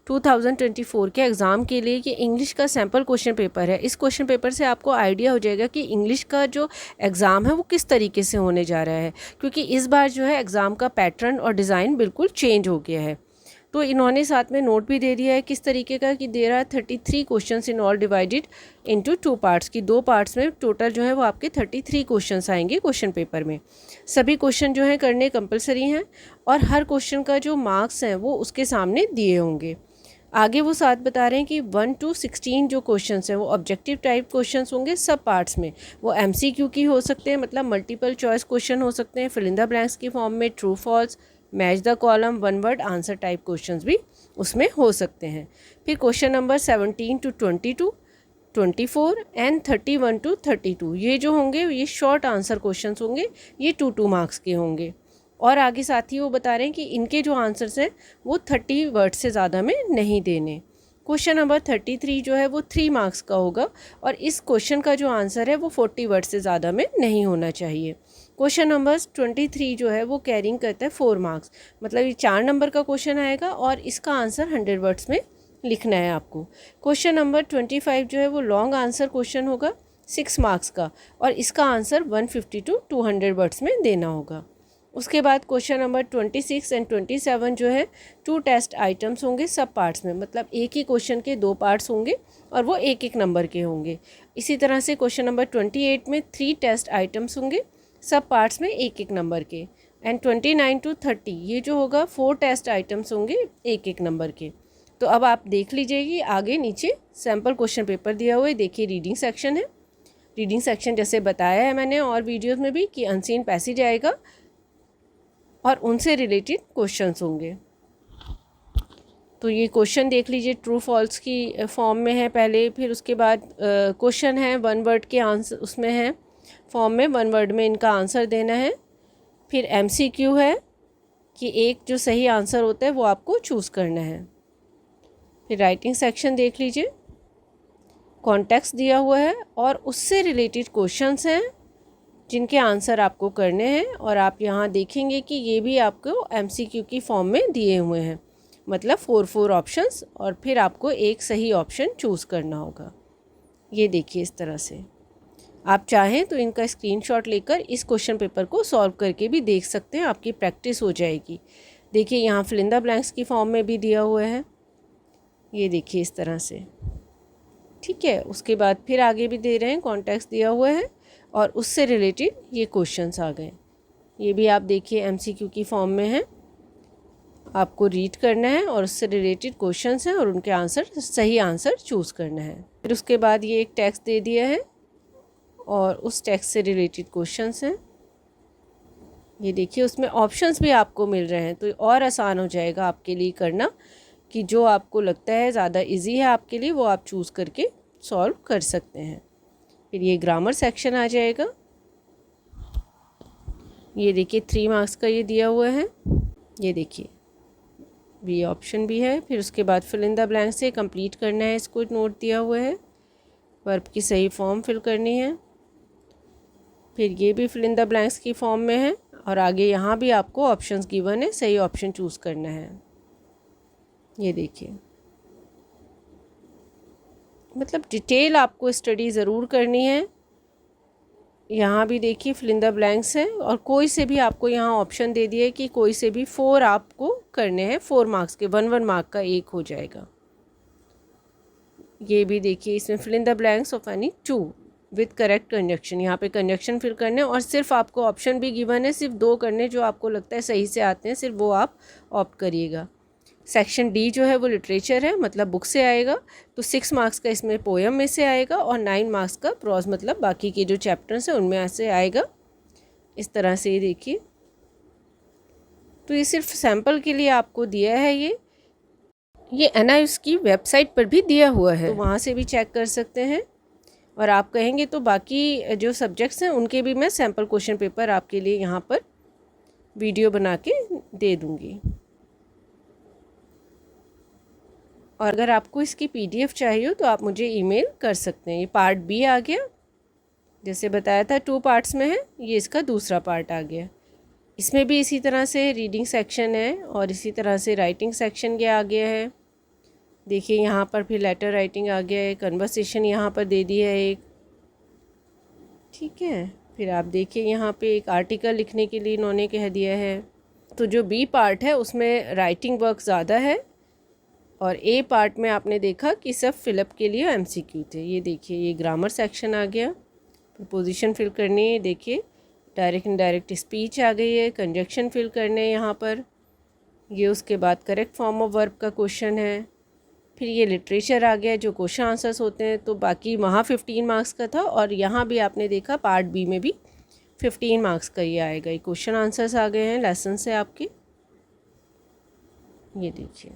2024 के एग्ज़ाम के लिए ये इंग्लिश का सैम्पल क्वेश्चन पेपर है। इस क्वेश्चन पेपर से आपको आइडिया हो जाएगा कि इंग्लिश का जो एग्ज़ाम है वो किस तरीके से होने जा रहा है, क्योंकि इस बार जो है एग्ज़ाम का पैटर्न और डिज़ाइन बिल्कुल चेंज हो गया है। तो इन्होंने साथ में नोट भी दे दिया है किस तरीके का, कि दे रहा है 33 questions in all divided into 2 parts, की 2 पार्ट्स में टोटल जो है वो आपके 33 क्वेश्चंस आएंगे क्वेश्चन पेपर में। सभी क्वेश्चन जो है करने कंपलसरी हैं और हर क्वेश्चन का जो मार्क्स हैं वो उसके सामने दिए होंगे। आगे वो साथ बता रहे हैं कि 1 to 16 जो क्वेश्चंस हैं वो ऑब्जेक्टिव टाइप क्वेश्चंस होंगे सब पार्ट्स में। वो MCQ की हो सकते हैं, मतलब मल्टीपल चॉइस क्वेश्चन हो सकते हैं, फिल इन द ब्लैंक्स की फॉर्म में, true false, match the column, one word answer type questions भी उसमें हो सकते हैं। फिर question number 17 to 22, 24 and 31 to 32 ये जो होंगे ये शॉर्ट आंसर क्वेश्चंस होंगे, ये 2 मार्क्स के होंगे। और आगे साथ ही वो बता रहे हैं कि इनके जो आंसर्स हैं वो 30 वर्ड से ज़्यादा में नहीं देने। क्वेश्चन नंबर 33 जो है वो 3 मार्क्स का होगा और इस क्वेश्चन का जो आंसर है वो 40 वर्ड से ज़्यादा में नहीं होना चाहिए। क्वेश्चन नंबर 23 जो है वो कैरिंग करता है 4 मार्क्स, मतलब ये 4 नंबर का क्वेश्चन आएगा और इसका आंसर 100 वर्ड्स में लिखना है आपको। क्वेश्चन नंबर 25 जो है वो लॉन्ग आंसर क्वेश्चन होगा 6 मार्क्स का और इसका आंसर 150 to 200 वर्ड्स में देना होगा। उसके बाद क्वेश्चन नंबर 26 एंड 27 जो है 2 टेस्ट आइटम्स होंगे सब पार्ट्स में, मतलब एक ही क्वेश्चन के 2 पार्ट्स होंगे और वो एक एक नंबर के होंगे। इसी तरह से क्वेश्चन नंबर 28 में 3 टेस्ट आइटम्स होंगे सब पार्ट्स में एक एक नंबर के। एंड 29 to 30 ये जो होगा 4 टेस्ट आइटम्स होंगे एक एक नंबर के। तो अब आप देख लीजिए कि आगे नीचे सैम्पल क्वेश्चन पेपर दिया हुआ है। देखिए रीडिंग सेक्शन है। रीडिंग सेक्शन जैसे बताया है मैंने और वीडियोज़ में भी कि अनसीन पैसेज आएगा और उनसे रिलेटेड क्वेश्चंस होंगे। तो ये क्वेश्चन देख लीजिए ट्रू फॉल्स की फॉर्म में है पहले, फिर उसके बाद क्वेश्चन है 1 वर्ड के आंसर उसमें है फॉर्म में, 1 वर्ड में इनका आंसर देना है। फिर MCQ है कि एक जो सही आंसर होता है वो आपको चूज़ करना है। फिर राइटिंग सेक्शन देख लीजिए, कॉन्टेक्स्ट दिया हुआ है और उससे रिलेटेड क्वेश्चंस हैं जिनके आंसर आपको करने हैं। और आप यहाँ देखेंगे कि ये भी आपको MCQ की फॉर्म में दिए हुए हैं, मतलब 4 ऑप्शंस और फिर आपको एक सही ऑप्शन चूज़ करना होगा। ये देखिए इस तरह से आप चाहें तो इनका स्क्रीनशॉट लेकर इस क्वेश्चन पेपर को सॉल्व करके भी देख सकते हैं, आपकी प्रैक्टिस हो जाएगी। देखिए यहाँ फिल इन द ब्लैंक्स की फॉर्म में भी दिया हुआ है, ये देखिए इस तरह से, ठीक है। उसके बाद फिर आगे भी दे रहे हैं, कॉन्टेक्स्ट दिया हुआ है और उससे रिलेटेड ये क्वेश्चंस आ गए। ये भी आप देखिए MCQ की फॉर्म में है, आपको रीड करना है और उससे रिलेटेड क्वेश्चंस हैं और उनके आंसर सही आंसर चूज़ करना है। फिर उसके बाद ये एक टेक्स्ट दे दिया है और उस टेक्स्ट से रिलेटेड क्वेश्चंस हैं। ये देखिए उसमें ऑप्शंस भी आपको मिल रहे हैं, तो और आसान हो जाएगा आपके लिए करना, कि जो आपको लगता है ज़्यादा इजी है आपके लिए वो आप चूज़ करके सॉल्व कर सकते हैं। फिर ये ग्रामर सेक्शन आ जाएगा। ये देखिए 3 मार्क्स का ये दिया हुआ है, ये देखिए भी ऑप्शन भी है। फिर उसके बाद फिल इन द ब्लैंक से कंप्लीट करना है, इसको नोट दिया हुआ है, वर्ब की सही फॉर्म फिल करनी है। फिर ये भी फिल इन द ब्लैंक्स की फॉर्म में है और आगे यहाँ भी आपको ऑप्शंस गिवन है, सही ऑप्शन चूज़ करना है। ये देखिए, मतलब डिटेल आपको स्टडी ज़रूर करनी है। यहाँ भी देखिए फिल इन द ब्लैंक्स है और कोई से भी आपको यहाँ ऑप्शन दे दिया है कि कोई से भी 4 आपको करने हैं, 4 मार्क्स के, 1 मार्क का एक हो जाएगा। ये भी देखिए इसमें fill in the blanks of any 2 with correct conjunction, यहाँ पे कंजक्शन फिल करने और सिर्फ आपको ऑप्शन भी गिवन है, सिर्फ 2 करने जो आपको लगता है सही से आते हैं, सिर्फ वो आप ऑप्ट करिएगा। सेक्शन D जो है वो लिटरेचर है, मतलब बुक से आएगा, तो 6 मार्क्स का इसमें पोएम में से आएगा और 9 मार्क्स का प्रोज, मतलब बाकी के जो चैप्टर्स हैं उनमें से आएगा। इस तरह से ये देखिए, तो ये सिर्फ सैम्पल के लिए आपको दिया है। ये NIOS की वेबसाइट पर भी दिया हुआ है, तो वहाँ से भी चेक कर सकते हैं। और आप कहेंगे तो बाकी जो सब्जेक्ट्स हैं उनके भी मैं सैम्पल क्वेश्चन पेपर आपके लिए यहाँ पर वीडियो बना के दे दूँगी। और अगर आपको इसकी PDF चाहिए हो तो आप मुझे ईमेल कर सकते हैं। ये पार्ट B आ गया, जैसे बताया था 2 पार्ट्स में है, ये इसका दूसरा पार्ट आ गया। इसमें भी इसी तरह से रीडिंग सेक्शन है और इसी तरह से राइटिंग सेक्शन के आ गया है। देखिए यहाँ पर फिर लेटर राइटिंग आ गया है, कन्वर्सेशन यहाँ पर दे दिया है एक, ठीक है। फिर आप देखिए यहाँ पे एक आर्टिकल लिखने के लिए इन्होंने कह दिया है। तो जो बी पार्ट है उसमें राइटिंग वर्क ज़्यादा है और ए पार्ट में आपने देखा कि सब फिलअप के लिए एमसीक्यू थे। ये देखिए ये ग्रामर सेक्शन आ गया, प्रपोजिशन फिल करनी है, देखिए डायरेक्ट इनडायरेक्ट स्पीच आ गई है, कंजक्शन फिल करने यहाँ पर, ये उसके बाद करेक्ट फॉर्म ऑफ वर्ब का क्वेश्चन है। फिर ये लिटरेचर आ गया जो क्वेश्चन आंसर्स होते हैं। तो बाकी वहाँ 15 मार्क्स का था और यहाँ भी आपने देखा पार्ट बी में भी 15 मार्क्स का ये आएगा। ये क्वेश्चन आंसर्स आ गए हैं लेसन से आपके, ये देखिए।